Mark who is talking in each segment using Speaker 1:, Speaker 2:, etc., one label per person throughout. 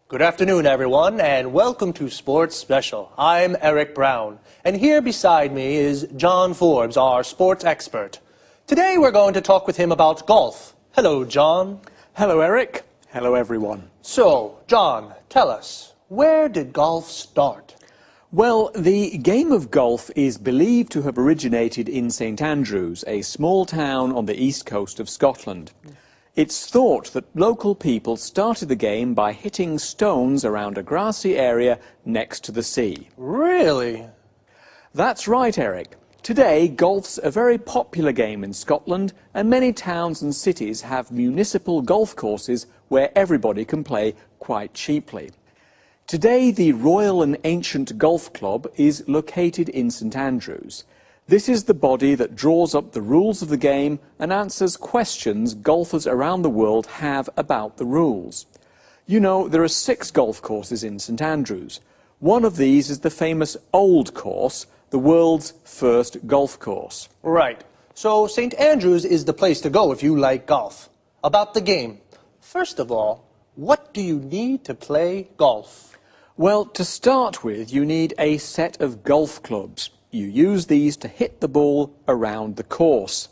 Speaker 1: Good afternoon, everyone, and welcome to Sports Special. I'm Eric Brown, and here beside me is John Forbes, our sports expert. Today we're going to talk with him about golf. Hello, John.
Speaker 2: Hello, Eric. Hello, everyone.
Speaker 1: So, John, tell us, where did golf start?
Speaker 2: Well, the game of golf is believed to have originated in St Andrews, a small town on the east coast of Scotland. It's thought that local people started the game by hitting stones around a grassy area next to the sea.
Speaker 1: Really?
Speaker 2: That's right, Eric. Today, golf's a very popular game in Scotland, and many towns and cities have municipal golf courses where everybody can play quite cheaply. Today, the Royal and Ancient Golf Club is located in St Andrews. This is the body that draws up the rules of the game and answers questions golfers around the world have about the rules. You know, there are 6 golf courses in St Andrews. One of these is the famous Old Course, the world's first golf course.
Speaker 1: Right. So St Andrews is the place to go if you like golf. About the game. First of all, what do you need to play golf?
Speaker 2: Well, to start with, you need a set of golf clubs. You use these to hit the ball around the course.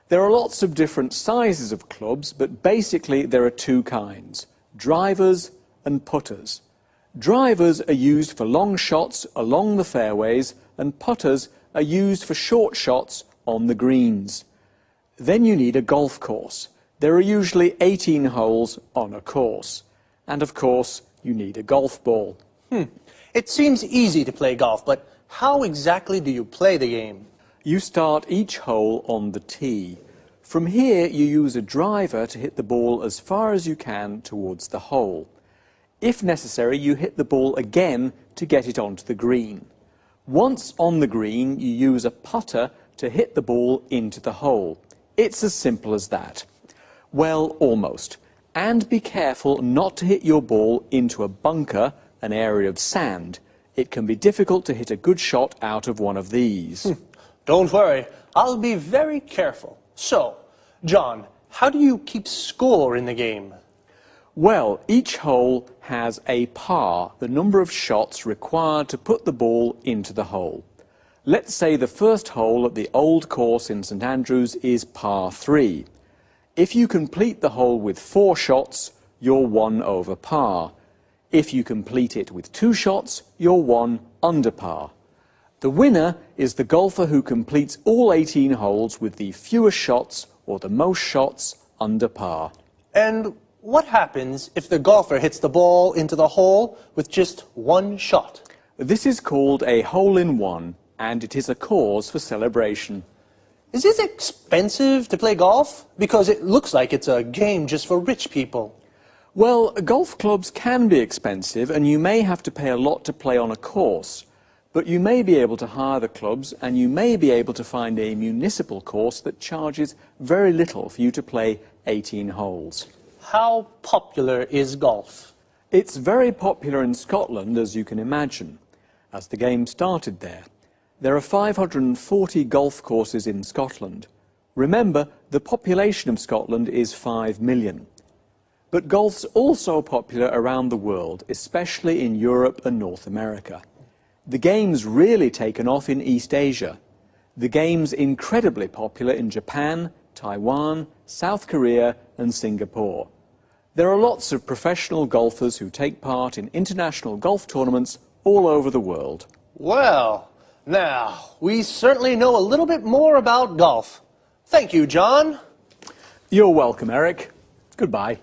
Speaker 2: There are lots of different sizes of clubs, but basically there are 2 kinds, drivers and putters. Drivers are used for long shots along the fairways, and putters are used for short shots on the greens. Then you need a golf course. There are usually 18 holes on a course. And of course, you need a golf ball.
Speaker 1: It seems easy to play golf, but how exactly do you play the game?
Speaker 2: You start each hole on the tee. From here, you use a driver to hit the ball as far as you can towards the hole. If necessary, you hit the ball again to get it onto the green. Once on the green, you use a putter to hit the ball into the hole. It's as simple as that. Well, almost. And be careful not to hit your ball into a bunker, an area of sand. It can be difficult to hit a good shot out of one of these.
Speaker 1: Don't worry, I'll be very careful. So, John, how do you keep score in the game?
Speaker 2: Well, each hole has a par, the number of shots required to put the ball into the hole. Let's say the first hole at the Old Course in St Andrews is par 3. If you complete the hole with 4 shots, you're 1 over par. If you complete it with 2 shots, you're 1 under par. The winner is the golfer who completes all 18 holes with the fewest shots or the most shots under par.
Speaker 1: And what happens if the golfer hits the ball into the hole with just 1 shot?
Speaker 2: This is called a hole-in-one, and it is a cause for celebration.
Speaker 1: Is it expensive to play golf? Because it looks like it's a game just for rich people.
Speaker 2: Well, golf clubs can be expensive, and you may have to pay a lot to play on a course. But you may be able to hire the clubs, and you may be able to find a municipal course that charges very little for you to play 18 holes.
Speaker 1: How popular is golf?
Speaker 2: It's very popular in Scotland, as you can imagine, as the game started there. There are 540 golf courses in Scotland. Remember, the population of Scotland is 5 million. But golf's also popular around the world, especially in Europe and North America. The game's really taken off in East Asia. The game's incredibly popular in Japan, Taiwan, South Korea and Singapore. There are lots of professional golfers who take part in international golf tournaments all over the world.
Speaker 1: Well, now, we certainly know a little bit more about golf. Thank you, John.
Speaker 2: You're welcome, Eric. Goodbye.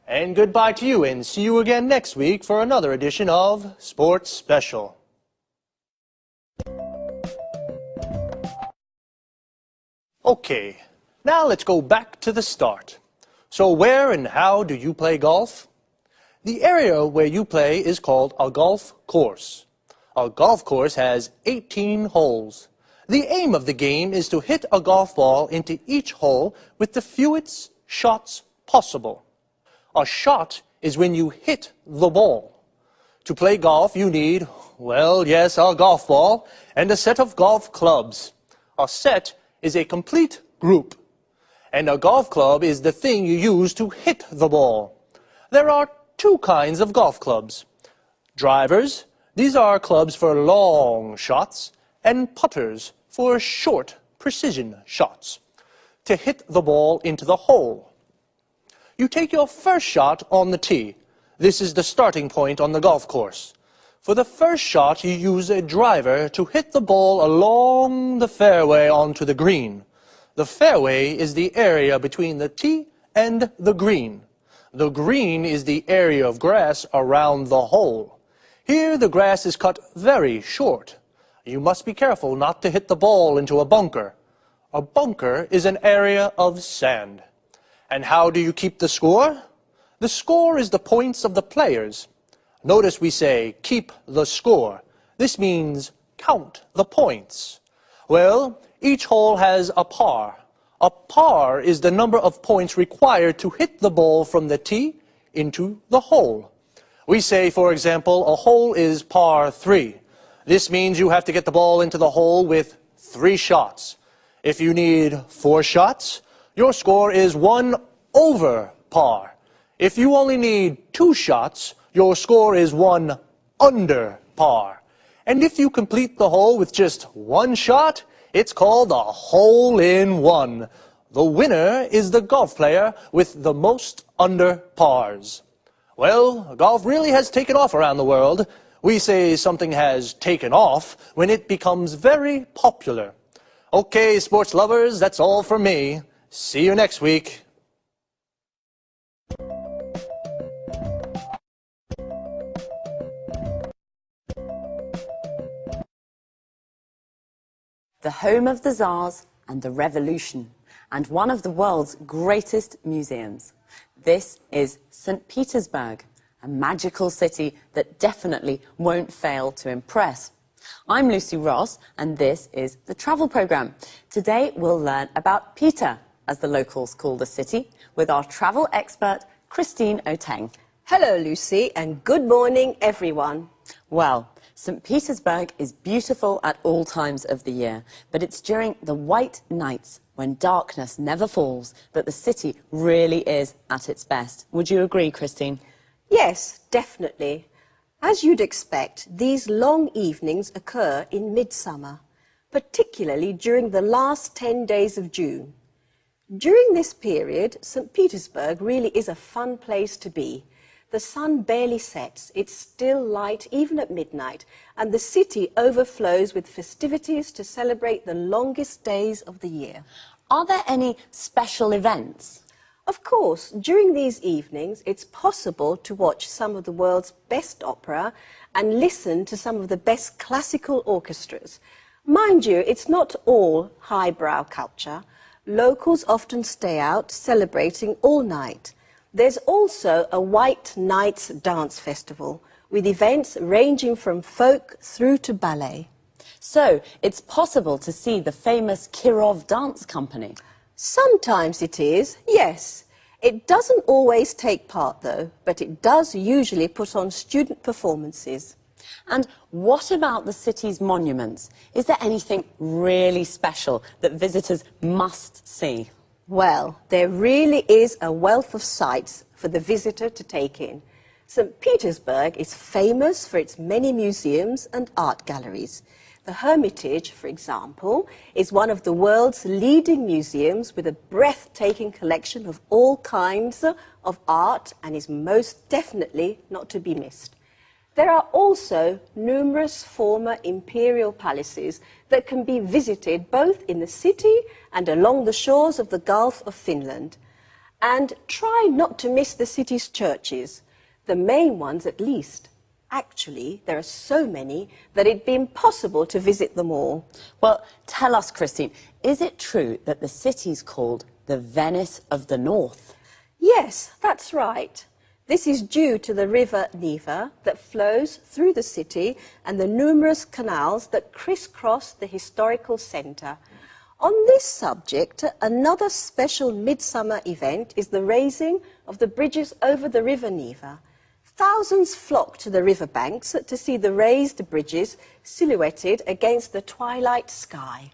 Speaker 1: And goodbye to you, and see you again next week for another edition of Sports Special. Okay, now let's go back to the start. So where and how do you play golf? The area where you play is called a golf course. A golf course has 18 holes. The aim of the game is to hit a golf ball into each hole with the fewest shots possible. A shot is when you hit the ball. To play golf, you need, well, yes, a golf ball and a set of golf clubs. A set is a complete group, and a golf club is the thing you use to hit the ball. There are two kinds of golf clubs. Drivers, these are clubs for long shots, and putters for short precision shots, to hit the ball into the hole. You take your first shot on the tee. This is the starting point on the golf course. For the first shot, you use a driver to hit the ball along the fairway onto the green. The fairway is the area between the tee and the green. The green is the area of grass around the hole. Here the grass is cut very short. You must be careful not to hit the ball into a bunker. A bunker is an area of sand. And how do you keep the score? The score is the points of the players. Notice we say, keep the score. This means count the points. Well, each hole has a par. A par is the number of points required to hit the ball from the tee into the hole. We say, for example, a hole is par 3. This means you have to get the ball into the hole with 3 shots. If you need 4 shots, your score is 1 over par. If you only need 2 shots, your score is 1 under par. And if you complete the hole with just 1 shot, it's called a hole-in-one. The winner is the golf player with the most under pars. Well, golf really has taken off around the world. We say something has taken off when it becomes very popular. Okay, sports lovers, that's all from me. See you next week.
Speaker 3: The home of the Tsars and the Revolution, and one of the world's greatest museums. This is St. Petersburg, a magical city that definitely won't fail to impress. I'm Lucy Ross, and this is the travel programme. Today we'll learn about Peter, as the locals call the city, with our travel expert, Christine Oteng.
Speaker 4: Hello, Lucy, and good morning, everyone.
Speaker 3: Well, St. Petersburg is beautiful at all times of the year, but it's during the white nights, when darkness never falls, that the city really is at its best. Would you agree, Christine?
Speaker 4: Yes, definitely. As you'd expect, these long evenings occur in midsummer, particularly during the last 10 days of June. During this period, St. Petersburg really is a fun place to be. The sun barely sets, it's still light even at midnight, and the city overflows with festivities to celebrate the longest days of the year.
Speaker 3: Are there any special events?
Speaker 4: Of course, during these evenings, it's possible to watch some of the world's best opera and listen to some of the best classical orchestras. Mind you, it's not all highbrow culture. Locals often stay out celebrating all night. There's also a White Nights Dance Festival, with events ranging from folk through to ballet.
Speaker 3: So, it's possible to see the famous Kirov Dance Company?
Speaker 4: Sometimes it is, yes. It doesn't always take part, though, but it does usually put on student performances.
Speaker 3: And what about the city's monuments? Is there anything really special that visitors must see?
Speaker 4: Well, there really is a wealth of sights for the visitor to take in. St. Petersburg is famous for its many museums and art galleries. The Hermitage, for example, is one of the world's leading museums with a breathtaking collection of all kinds of art and is most definitely not to be missed. There are also numerous former imperial palaces that can be visited both in the city and along the shores of the Gulf of Finland. And try not to miss the city's churches, the main ones at least. Actually, there are so many that it'd be impossible to visit them all.
Speaker 3: Well, tell us, Christine, is it true that the city's called the Venice of the North?
Speaker 4: Yes, that's right. This is due to the river Neva that flows through the city and the numerous canals that crisscross the historical centre. On this subject, another special midsummer event is the raising of the bridges over the river Neva. Thousands flock to the riverbanks to see the raised bridges silhouetted against the twilight sky.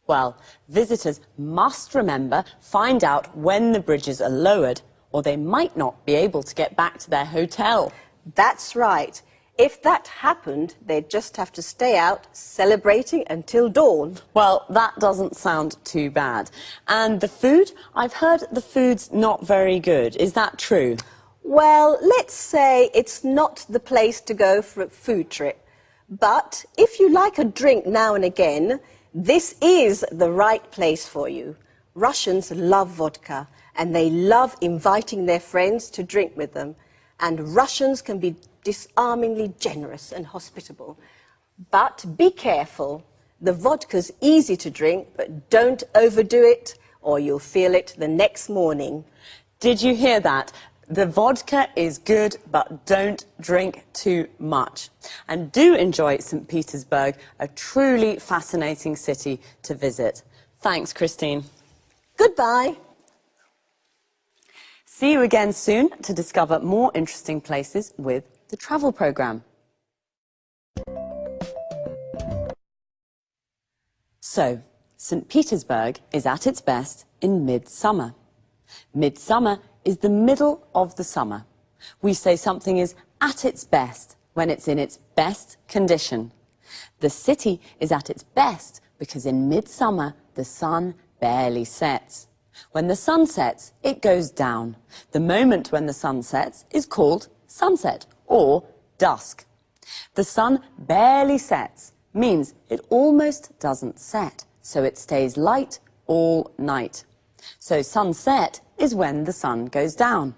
Speaker 3: Well, visitors must remember, find out when the bridges are lowered, or they might not be able to get back to their hotel.
Speaker 4: That's right. If that happened, they'd just have to stay out celebrating until dawn.
Speaker 3: Well, that doesn't sound too bad. And the food? I've heard the food's not very good. Is that true?
Speaker 4: Well, let's say it's not the place to go for a food trip. But if you like a drink now and again, this is the right place for you. Russians love vodka, and they love inviting their friends to drink with them. And Russians can be disarmingly generous and hospitable. But be careful. The vodka's easy to drink, but don't overdo it, or you'll feel it the next morning.
Speaker 3: Did you hear that? The vodka is good, but don't drink too much. And do enjoy St. Petersburg, a truly fascinating city to visit. Thanks, Christine.
Speaker 4: Goodbye.
Speaker 3: See you again soon to discover more interesting places with the travel programme. So, St. Petersburg is at its best in midsummer. Midsummer is the middle of the summer. We say something is at its best when it's in its best condition. The city is at its best because in midsummer the sun barely sets. When the sun sets, it goes down. The moment when the sun sets is called sunset or dusk. The sun barely sets means it almost doesn't set, so it stays light all night. So sunset is when the sun goes down.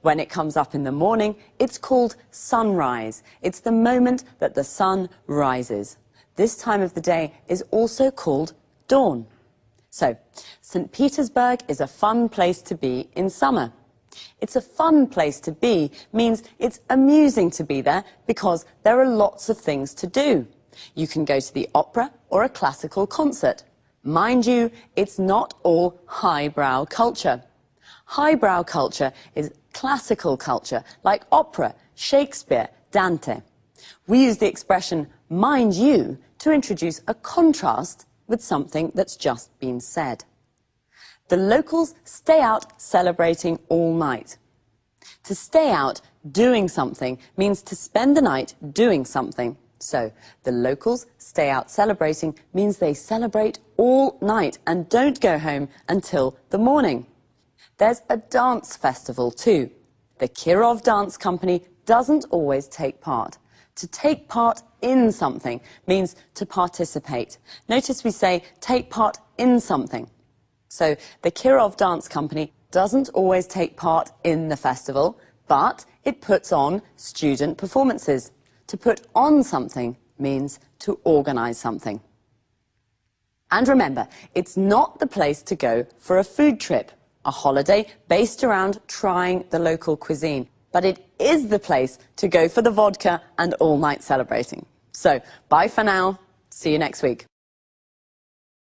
Speaker 3: When it comes up in the morning, it's called sunrise. It's the moment that the sun rises. This time of the day is also called dawn. So, St. Petersburg is a fun place to be in summer. It's a fun place to be means it's amusing to be there because there are lots of things to do. You can go to the opera or a classical concert. Mind you, it's not all highbrow culture. Highbrow culture is classical culture, like opera, Shakespeare, Dante. We use the expression, mind you, to introduce a contrast with something that's just been said. The locals stay out celebrating all night. To stay out doing something means to spend the night doing something. So, the locals stay out celebrating means they celebrate all night and don't go home until the morning. There's a dance festival too. The Kirov Dance Company doesn't always take part. To take part in something means to participate. Notice we say take part in something. So the Kirov Dance Company doesn't always take part in the festival, but it puts on student performances. To put on something means to organise something. And remember, it's not the place to go for a food trip, a holiday based around trying the local cuisine. But it is the place to go for the vodka and all-night celebrating. So, bye for now. See you next week.